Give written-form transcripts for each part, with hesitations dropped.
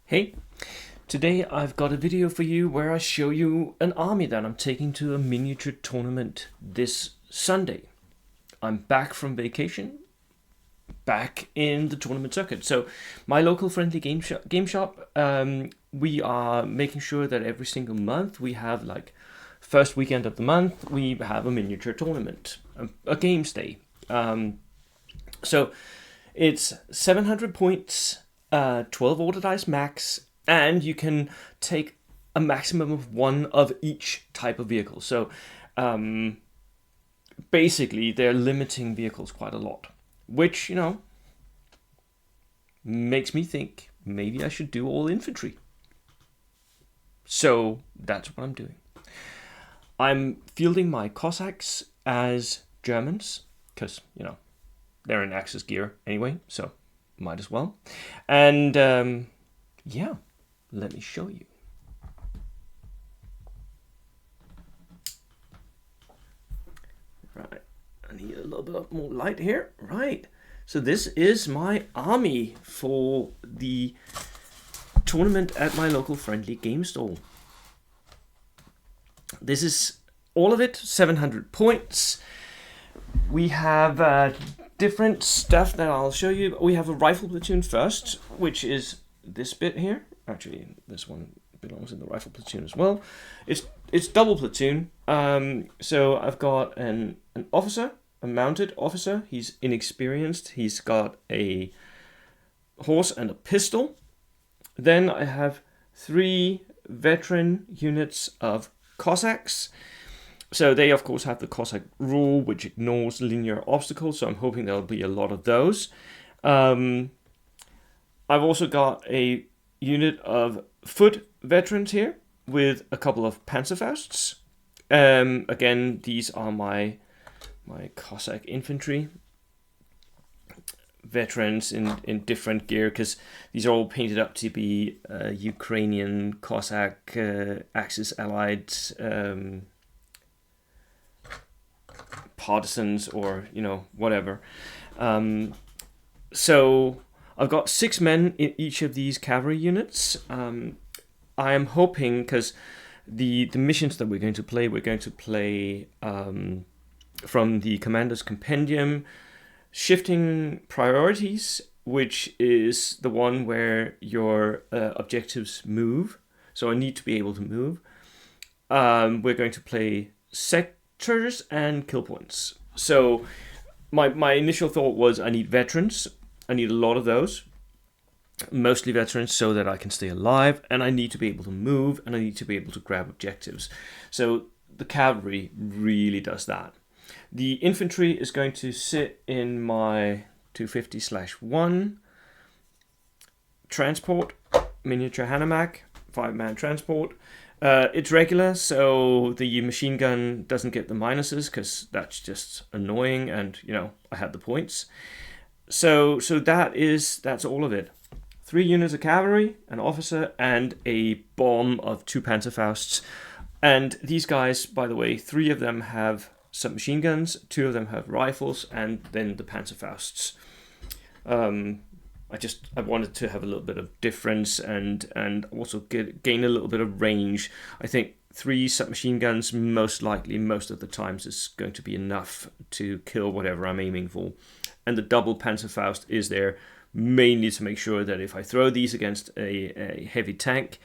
Hey, today I've got a video for you where I show you an army that I'm taking to a miniature tournament this Sunday. I'm back from vacation, back in the tournament circuit. So my local friendly game shop, we are making sure that every single month we have like first weekend of the month, we have a miniature tournament, a games day. So it's 700 points, 12 order dice max, and you can take a maximum of one of each type of vehicle. So basically, they're limiting vehicles quite a lot, which, makes me think maybe I should do all infantry. So that's what I'm doing. I'm fielding my Cossacks as Germans, because, they're in Axis gear anyway, so might as well. And yeah, let me show you. Right, I need a little bit more light here. Right, so this is my army for the tournament at my local friendly game store. This is all of it, 700 points. We have different stuff that I'll show you. We have a rifle platoon first, which is this bit here. Actually, this one belongs in the rifle platoon as well. It's double platoon. So I've got an officer, a mounted officer. He's inexperienced. He's got a horse and a pistol. Then I have 3 veteran units of Cossacks. So they, of course, have the Cossack rule, which ignores linear obstacles. So I'm hoping there'll be a lot of those. I've also got a unit of foot veterans here with a couple of Panzerfausts. Again, these are my Cossack infantry veterans in different gear, because these are all painted up to be Ukrainian Cossack Axis allied partisans, or whatever. So I've got 6 men in each of these cavalry units. I am hoping, because the missions that we're going to play from the Commander's Compendium, Shifting Priorities, which is the one where your objectives move. So I need to be able to move. We're going to play sectors and kill points. So my initial thought was I need veterans. I need a lot of those. Mostly veterans, so that I can stay alive, and I need to be able to move, and I need to be able to grab objectives. So the cavalry really does that. The infantry is going to sit in my 250/1 transport, miniature Hanomag, 5-man transport. It's regular, so the machine gun doesn't get the minuses, because that's just annoying, and I had the points. So that's all of it. 3 units of cavalry, an officer, and a bomb of 2 Panzerfausts. And these guys, by the way, 3 of them have submachine guns, 2 of them have rifles, and then the Panzerfausts. I wanted to have a little bit of difference and also gain a little bit of range. I think 3 submachine guns most likely most of the times is going to be enough to kill whatever I'm aiming for. And the double Panzerfaust is there mainly to make sure that if I throw these against a heavy tank,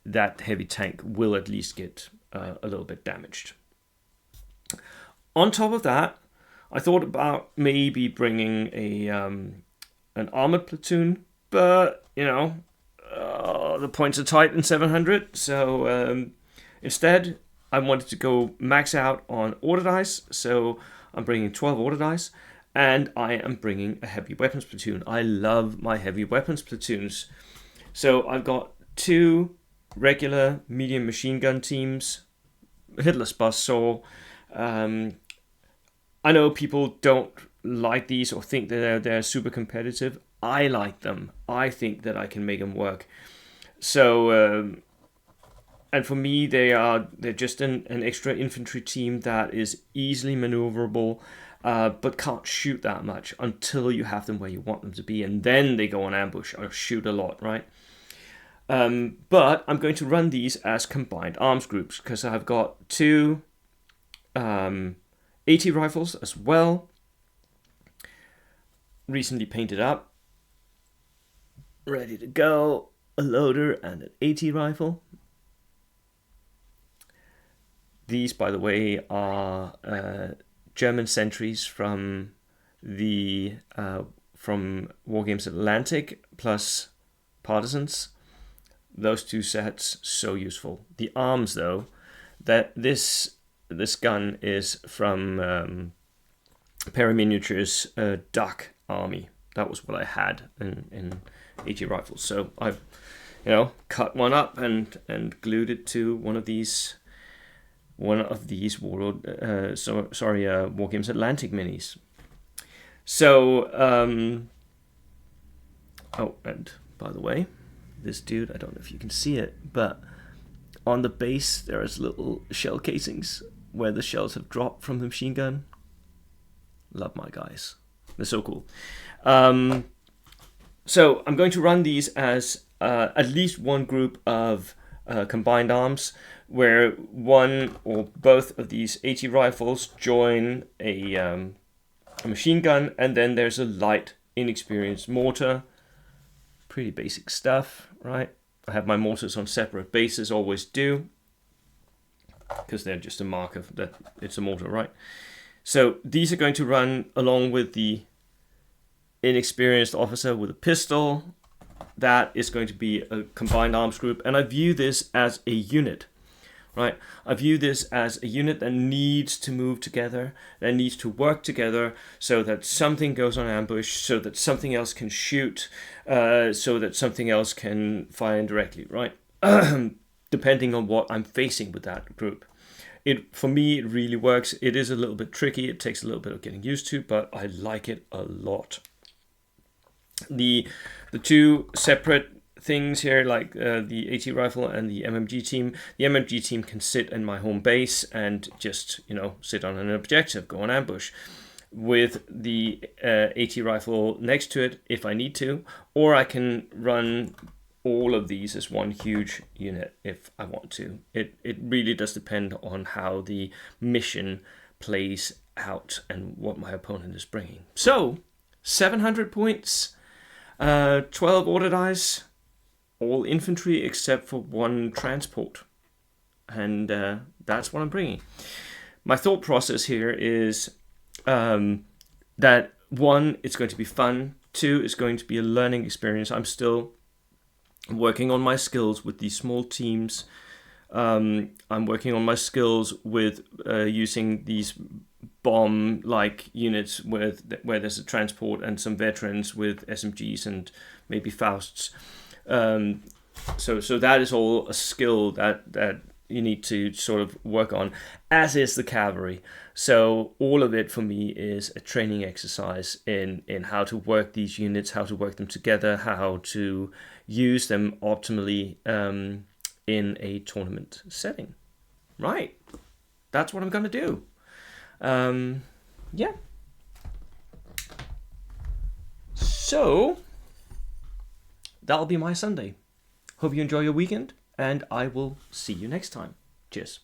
that heavy tank will at least get a little bit damaged. On top of that, I thought about maybe bringing an armored platoon, but the points are tight in 700, so instead I wanted to go max out on order dice, so I'm bringing 12 order dice, and I am bringing a heavy weapons platoon. I love my heavy weapons platoons. So I've got 2 regular medium machine gun teams, Hitler's Buzzsaw. I know people don't like these or think that they're super competitive. I like them. I think that I can make them work. So, and for me, they're just an extra infantry team that is easily maneuverable, but can't shoot that much until you have them where you want them to be, and then they go on ambush or shoot a lot, right? But I'm going to run these as combined arms groups because I've got two AT rifles as well, recently painted up, ready to go, a loader and an AT rifle. These, by the way, are German sentries from the from Wargames Atlantic plus Partisans. Those two sets, so useful. The arms, though, that this gun is from Perry Miniatures Duck Army. That was what I had in AT rifles. So I've, cut one up and glued it to one of these Wargames Atlantic minis. So oh, and by the way, this dude, I don't know if you can see it, but on the base there is little shell casings where the shells have dropped from the machine gun. Love my guys. They're so cool. So I'm going to run these as at least one group of combined arms, where one or both of these AT rifles join a machine gun, and then there's a light, inexperienced mortar. Pretty basic stuff, right? I have my mortars on separate bases, always do, because they're just a marker that it's a mortar, right? So these are going to run along with the inexperienced officer with a pistol. That is going to be a combined arms group, and I view this as a unit, right? I view this as a unit that needs to move together, that needs to work together, so that something goes on ambush, so that something else can shoot, so that something else can fire indirectly, right? Depending on what I'm facing with that group. For me, it really works. It is a little bit tricky. It takes a little bit of getting used to, but I like it a lot. The two separate things here, like the AT rifle and the MMG team. The MMG team can sit in my home base and just, sit on an objective, go on ambush, with the AT rifle next to it if I need to, or I can run all of these as one huge unit if I want to. It really does depend on how the mission plays out and what my opponent is bringing. So 700 points, 12 order dice, all infantry except for one transport, and that's what I'm bringing. My thought process here is that one, it's going to be fun. Two, it's going to be a learning experience. I'm still working on my skills with these small teams. I'm working on my skills with using these bomb-like units where there's a transport and some veterans with SMGs and maybe Fausts. So that is all a skill that you need to sort of work on, as is the cavalry. So all of it for me is a training exercise in how to work these units, how to work them together, how to use them optimally in a tournament setting. Right. That's what I'm going to do. Yeah. So that'll be my Sunday. Hope you enjoy your weekend, and I will see you next time. Cheers.